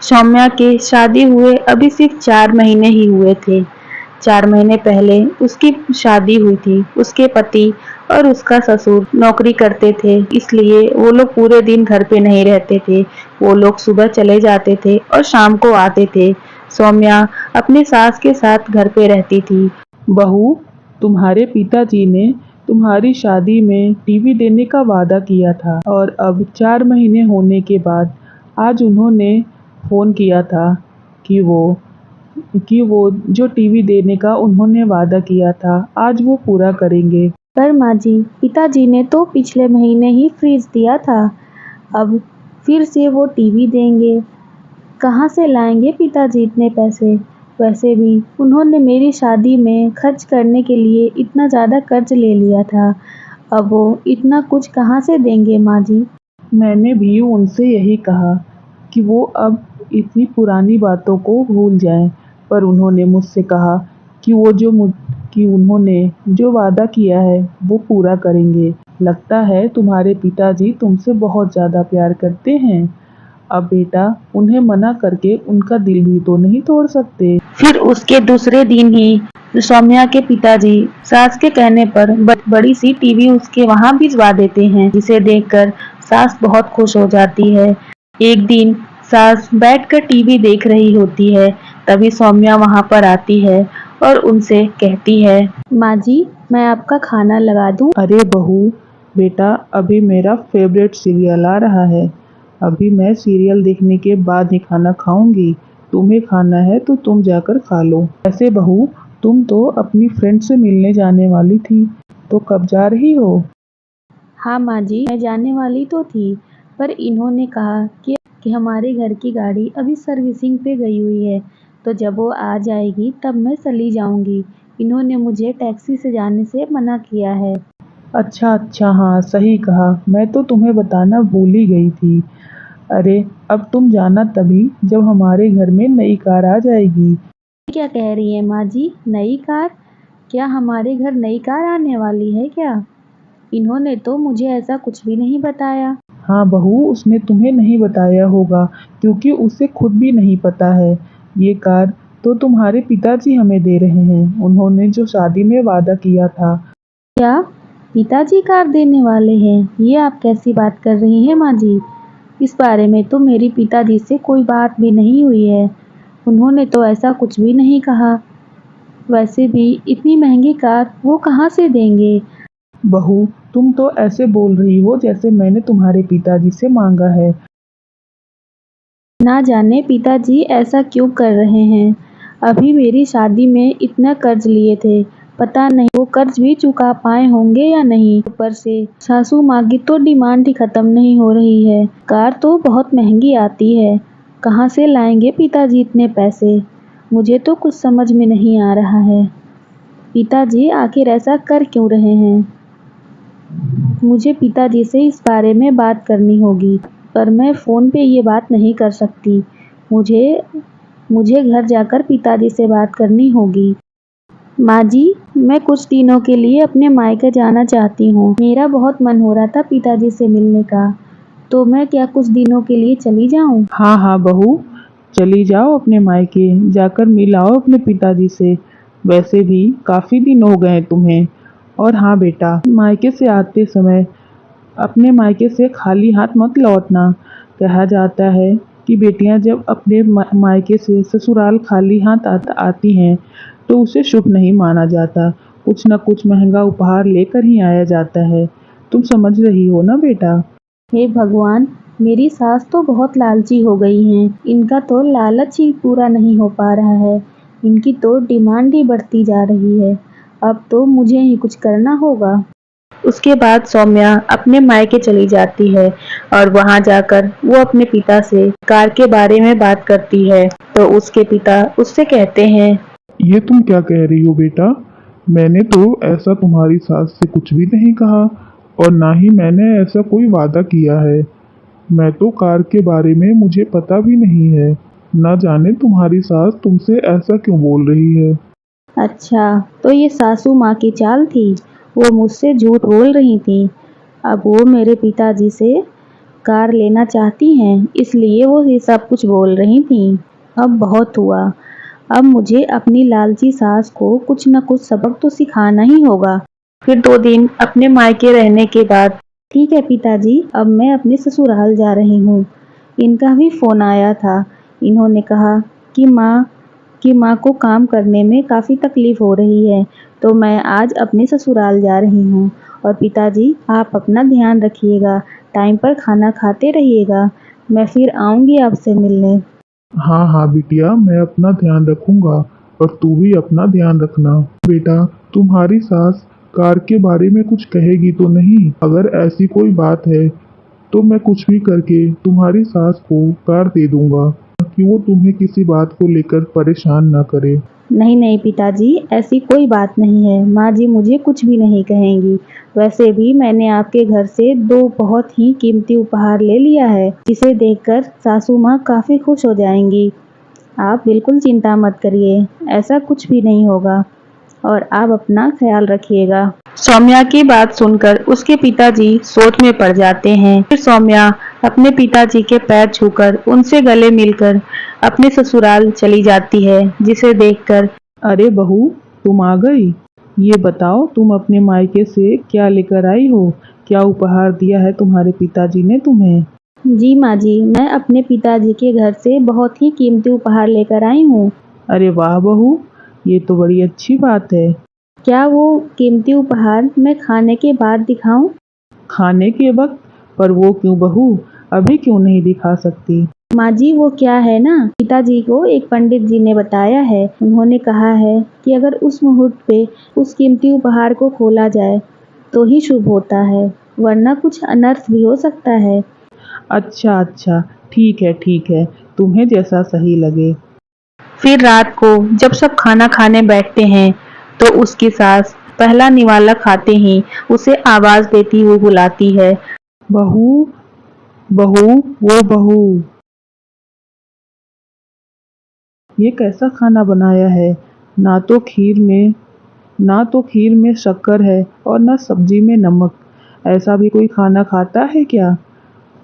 सौम्या के शादी हुए अभी सिर्फ 4 महीने ही हुए थे। 4 महीने पहले उसकी शादी हुई थी। उसके पति और उसका ससुर नौकरी करते थे, इसलिए वो लोग पूरे दिन घर पे नहीं रहते थे। वो लोग सुबह चले जाते थे और शाम को आते थे। सौम्या अपनी सास के साथ घर पे रहती थी। बहू, तुम्हारे पिताजी ने तुम्हारी शादी में टीवी देने का वादा किया था और अब 4 महीने होने के बाद आज उन्होंने फ़ोन किया था कि वो जो टीवी देने का उन्होंने वादा किया था आज वो पूरा करेंगे। पर माँ जी, पिताजी ने तो पिछले महीने ही फ्रीज दिया था। अब फिर से वो टीवी देंगे? कहाँ से लाएंगे पिताजी इतने पैसे? वैसे भी उन्होंने मेरी शादी में खर्च करने के लिए इतना ज़्यादा कर्ज ले लिया था। अब वो इतना कुछ कहाँ से देंगे माँ जी? मैंने भी उनसे यही कहा कि वो अब इतनी पुरानी बातों को भूल जाएं, पर उन्होंने मुझसे कहा कि उन्होंने जो वादा किया है वो पूरा करेंगे। लगता है तुम्हारे पिताजी तुमसे बहुत ज़्यादा प्यार करते हैं। अब बेटा, उन्हें मना करके उनका दिल भी तो नहीं तोड़ सकते। फिर उसके दूसरे दिन ही सौम्या के पिताजी सास के कहने पर बड़ी सी टीवी उसके वहां भिजवा देते हैं, जिसे देखकर सास बहुत खुश हो जाती है। एक दिन सास बैठकर टीवी देख रही होती है, तभी सौम्या वहां पर आती है और उनसे कहती है, माँ जी, मैं आपका खाना लगा दूँ? अरे बहू, बेटा अभी मेरा फेवरेट सीरियल आ रहा है। अभी मैं सीरियल देखने के बाद ही खाना खाऊंगी। तुम्हें खाना है तो तुम जाकर खा लो। ऐसे बहू, तुम तो अपनी फ्रेंड से मिलने जाने वाली थी, तो कब जा रही हो? हाँ माँ जी, मैं जाने वाली तो थी, पर इन्होंने कहा कि हमारे घर की गाड़ी अभी सर्विसिंग पे गई हुई है, तो जब वो आ जाएगी तब मैं चली जाऊंगी। इन्होंने मुझे टैक्सी से जाने से मना किया है। अच्छा अच्छा, हाँ सही कहा, मैं तो तुम्हें बताना भूल ही गई थी। अरे, अब तुम जाना तभी जब हमारे घर में नई कार आ जाएगी। ये क्या कह रही है माँ जी? नई कार? क्या हमारे घर नई कार आने वाली है क्या? इन्होंने तो मुझे ऐसा कुछ भी नहीं बताया। हाँ बहू, उसने तुम्हें नहीं बताया होगा क्योंकि उसे खुद भी नहीं पता है। ये कार तो तुम्हारे पिताजी हमें दे रहे हैं, उन्होंने जो शादी में वादा किया था। क्या पिताजी कार देने वाले हैं? ये आप कैसी बात कर रही हैं माँ जी? इस बारे में तो मेरी पिताजी से कोई बात भी नहीं हुई है। उन्होंने तो ऐसा कुछ भी नहीं कहा। वैसे भी इतनी महंगी कार वो कहाँ से देंगे? बहू, तुम तो ऐसे बोल रही हो जैसे मैंने तुम्हारे पिताजी से मांगा है। ना जाने पिताजी ऐसा क्यों कर रहे हैं। अभी मेरी शादी में इतना कर्ज लिए थे, पता नहीं वो कर्ज भी चुका पाए होंगे या नहीं। ऊपर से सासू माँ की तो डिमांड ही खत्म नहीं हो रही है। कार तो बहुत महंगी आती है, कहाँ से लाएंगे पिताजी इतने पैसे? मुझे तो कुछ समझ में नहीं आ रहा है। पिताजी आखिर ऐसा कर क्यों रहे हैं? मुझे पिताजी से इस बारे में बात करनी होगी, पर मैं फ़ोन पे ये बात नहीं कर सकती। मुझे मुझे घर जाकर पिताजी से बात करनी होगी। माँ जी, मैं कुछ दिनों के लिए अपने मायके जाना चाहती हूँ। मेरा बहुत मन हो रहा था पिताजी से मिलने का, तो मैं क्या कुछ दिनों के लिए चली जाऊँ? हाँ हाँ बहू, चली जाओ अपने मायके, जाकर मिल आओ अपने पिताजी से। वैसे भी काफ़ी दिन हो गए तुम्हें। और हाँ बेटा, मायके से आते समय अपने मायके से खाली हाथ मत लौटना। कहा जाता है कि बेटियां जब अपने मायके से ससुराल खाली हाथ आती हैं तो उसे शुभ नहीं माना जाता। कुछ न कुछ महंगा उपहार लेकर ही आया जाता है। तुम समझ रही हो ना बेटा? हे भगवान, मेरी सास तो बहुत लालची हो गई हैं। इनका तो लालच ही पूरा नहीं हो पा रहा है। इनकी तो डिमांड ही बढ़ती जा रही है। अब तो मुझे ही कुछ करना होगा। उसके बाद सौम्या अपने मायके चली जाती है और वहां जाकर वो अपने पिता से कार के बारे में बात करती है, तो उसके पिता उससे कहते हैं, ये तुम क्या कह रही हो बेटा? मैंने तो ऐसा तुम्हारी सास से कुछ भी नहीं कहा और ना ही मैंने ऐसा कोई वादा किया है। मैं तो कार के बारे में मुझे पता भी नहीं है। ना जाने तुम्हारी सास तुमसे ऐसा क्यों बोल रही है। अच्छा, तो ये सासू माँ की चाल थी। वो मुझसे झूठ बोल रही थी। अब वो मेरे पिताजी से कार लेना चाहती हैं, इसलिए वो ये सब कुछ बोल रही थीं। अब बहुत हुआ। अब मुझे अपनी लालची सास को कुछ न कुछ सबक तो सिखाना ही होगा। फिर 2 दिन अपने मायके रहने के बाद ठीक है पिताजी, अब मैं अपने ससुराल जा रही हूँ। इनका भी फ़ोन आया था। इन्होंने कहा कि माँ को काम करने में काफ़ी तकलीफ़ हो रही है, तो मैं आज अपने ससुराल जा रही हूँ। और पिताजी, आप अपना ध्यान रखिएगा, टाइम पर खाना खाते रहिएगा। मैं फिर आऊँगी आपसे मिलने। हाँ हाँ बिटिया, मैं अपना ध्यान रखूंगा और तू भी अपना ध्यान रखना। बेटा, तुम्हारी सास कार के बारे में कुछ कहेगी तो नहीं? अगर ऐसी कोई बात है तो मैं कुछ भी करके तुम्हारी सास को कार दे दूंगा कि वो तुम्हें किसी बात को लेकर परेशान ना करे। नहीं नहीं पिताजी, ऐसी कोई बात नहीं है। माँ जी मुझे कुछ भी नहीं कहेंगी। वैसे भी मैंने आपके घर से 2 बहुत ही कीमती उपहार ले लिया है, जिसे देखकर सासू माँ काफ़ी खुश हो जाएंगी। आप बिल्कुल चिंता मत करिए, ऐसा कुछ भी नहीं होगा और आप अपना ख्याल रखिएगा। सौम्या की बात सुनकर उसके पिताजी सोच में पड़ जाते हैं। फिर सौम्या अपने पिताजी के पैर छूकर उनसे गले मिलकर अपने ससुराल चली जाती है, जिसे देखकर अरे बहू, तुम आ गई। ये बताओ, तुम अपने मायके से क्या लेकर आई हो? क्या उपहार दिया है तुम्हारे पिताजी ने तुम्हें? जी माँ जी, मैं अपने पिताजी के घर से बहुत ही कीमती उपहार लेकर आई हूँ। अरे वाह बहू, ये तो बड़ी अच्छी बात है। क्या वो कीमती उपहार मैं खाने के बाद दिखाऊं? खाने के वक्त? पर वो क्यों बहू, अभी क्यों नहीं दिखा सकती? माँ जी, वो क्या है ना, पिताजी को एक पंडित जी ने बताया है। उन्होंने कहा है कि अगर उस मुहूर्त पे उस कीमती उपहार को खोला जाए तो ही शुभ होता है, वरना कुछ अनर्थ भी हो सकता है। अच्छा अच्छा, ठीक है, तुम्हें जैसा सही लगे। फिर रात को जब सब खाना खाने बैठते हैं तो उसकी सास पहला निवाला खाते ही उसे आवाज देती हुई बुलाती है। बहू, बहू, वो बहू, ये कैसा खाना बनाया है? ना तो खीर में ना तो खीर में शक्कर है और ना सब्जी में नमक। ऐसा भी कोई खाना खाता है क्या?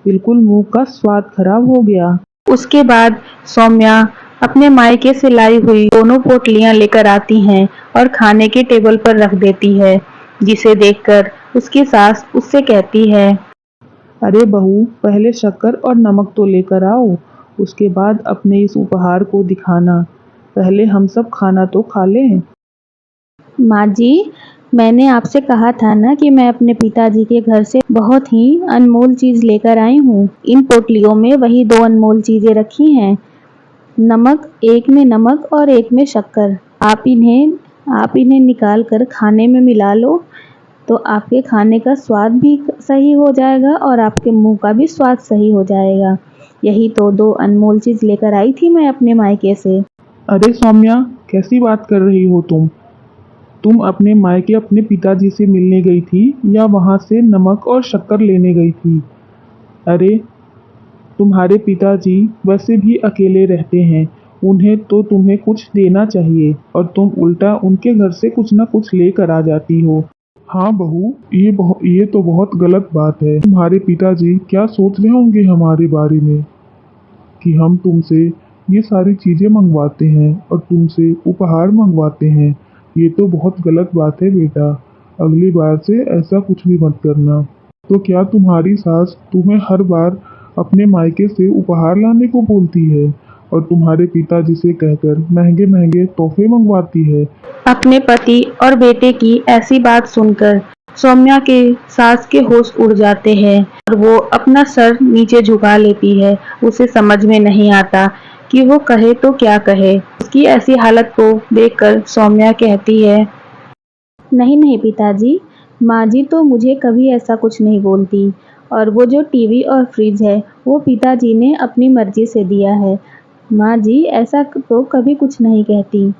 बिल्कुल मुंह का स्वाद खराब हो गया। उसके बाद सौम्या अपने मायके से लाई हुई दोनों पोटलियां लेकर आती हैं और खाने के टेबल पर रख देती है, जिसे देखकर उसकी सास उससे कहती है। अरे बहू, पहले शक्कर और नमक तो लेकर आओ, उसके बाद अपने इस उपहार को दिखाना। पहले हम सब खाना तो खा लें। माँ जी, मैंने आपसे कहा था ना कि मैं अपने पिताजी के घर से बहुत ही अनमोल चीज़ लेकर आई हूँ। इन पोटलियों में वही 2 अनमोल चीज़ें रखी हैं। नमक, एक में नमक और एक में शक्कर। आप इन्हें निकाल कर खाने में मिला लो, तो आपके खाने का स्वाद भी सही हो जाएगा और आपके मुंह का भी स्वाद सही हो जाएगा। यही तो 2 अनमोल चीज़ लेकर आई थी मैं अपने मायके से। अरे सौम्या, कैसी बात कर रही हो तुम? तुम अपने मायके अपने पिताजी से मिलने गई थी या वहां से नमक और शक्कर लेने गई थी? अरे, तुम्हारे पिताजी वैसे भी अकेले रहते हैं, उन्हें तो तुम्हें कुछ देना चाहिए और तुम उल्टा उनके घर से कुछ ना कुछ लेकर आ जाती हो। हाँ बहू, ये तो बहुत गलत बात है। तुम्हारे पिताजी क्या सोच रहे होंगे हमारे बारे में कि हम तुमसे ये सारी चीजें मंगवाते हैं और तुमसे उपहार मंगवाते हैं। ये तो बहुत गलत बात है बेटा। अगली बार से ऐसा कुछ भी मत करना। तो क्या तुम्हारी सास तुम्हें हर बार अपने मायके से उपहार लाने को बोलती है और तुम्हारे पिताजी से कहकर महंगे महंगे तोहफे मंगवाती है? अपने पति और बेटे की ऐसी बात सुनकर सौम्या के सास के होश उड़ जाते हैं और वो अपना सर नीचे झुका लेती है। उसे समझ में नहीं आता कि वो कहे तो क्या कहे। उसकी ऐसी हालत को देखकर सौम्या कहती है। नहीं नहीं पिताजी, माँ जी तो मुझे कभी ऐसा कुछ नहीं बोलती। और वो जो टीवी और फ्रिज है, वो पिताजी ने अपनी मर्जी से दिया है। माँ जी ऐसा तो कभी कुछ नहीं कहती।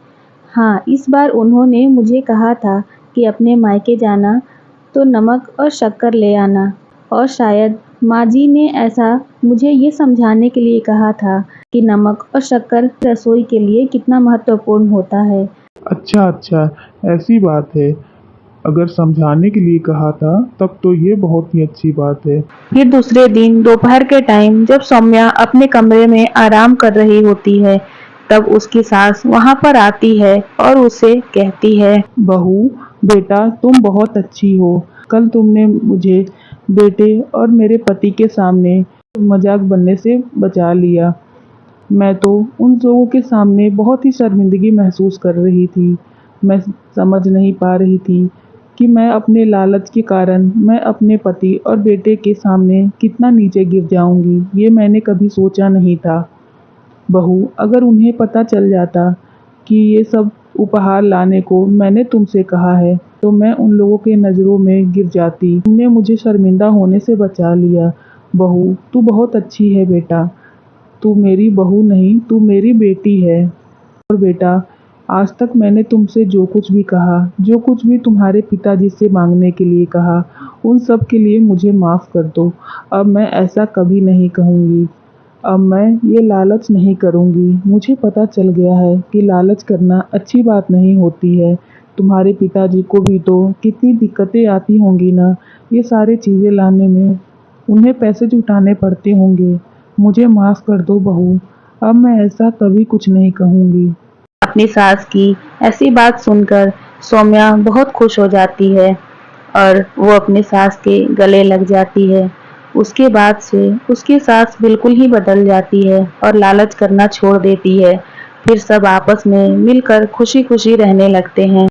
हाँ, इस बार उन्होंने मुझे कहा था कि अपने मायके जाना तो नमक और शक्कर ले आना, और शायद माँ जी ने ऐसा मुझे ये समझाने के लिए कहा था कि नमक और शक्कर रसोई के लिए कितना महत्वपूर्ण होता है। अच्छा अच्छा, ऐसी बात है। अगर समझाने के लिए कहा था तब तो ये बहुत ही अच्छी बात है। फिर दूसरे दिन दोपहर के टाइम जब सौम्या अपने कमरे में आराम कर रही होती है, तब उसकी सास वहां पर आती है और उसे कहती है, बहू, बेटा तुम बहुत अच्छी हो। कल तुमने मुझे बेटे और मेरे पति के सामने मजाक बनने से बचा लिया। मैं तो उन लोगों के सामने बहुत ही शर्मिंदगी महसूस कर रही थी। मैं समझ नहीं पा रही थी कि मैं अपने लालच के कारण मैं अपने पति और बेटे के सामने कितना नीचे गिर जाऊंगी। ये मैंने कभी सोचा नहीं था। बहू, अगर उन्हें पता चल जाता कि ये सब उपहार लाने को मैंने तुमसे कहा है, तो मैं उन लोगों के नज़रों में गिर जाती। तुमने मुझे शर्मिंदा होने से बचा लिया। बहू, तू बहुत अच्छी है बेटा। तू मेरी बहू नहीं, तू मेरी बेटी है। और बेटा, आज तक मैंने तुमसे जो कुछ भी कहा, जो कुछ भी तुम्हारे पिताजी से मांगने के लिए कहा, उन सब के लिए मुझे माफ़ कर दो। अब मैं ऐसा कभी नहीं कहूँगी। अब मैं ये लालच नहीं करूँगी। मुझे पता चल गया है कि लालच करना अच्छी बात नहीं होती है। तुम्हारे पिताजी को भी तो कितनी दिक्कतें आती होंगी ना, ये सारी चीज़ें लाने में। उन्हें पैसे जुटाने पड़ते होंगे। मुझे माफ़ कर दो बहू। अब मैं ऐसा कभी कुछ नहीं कहूँगी। अपनी सास की ऐसी बात सुनकर सौम्या बहुत खुश हो जाती है और वो अपनी सास के गले लग जाती है। उसके बाद से उसकी सास बिल्कुल ही बदल जाती है और लालच करना छोड़ देती है। फिर सब आपस में मिलकर खुशी खुशी रहने लगते हैं।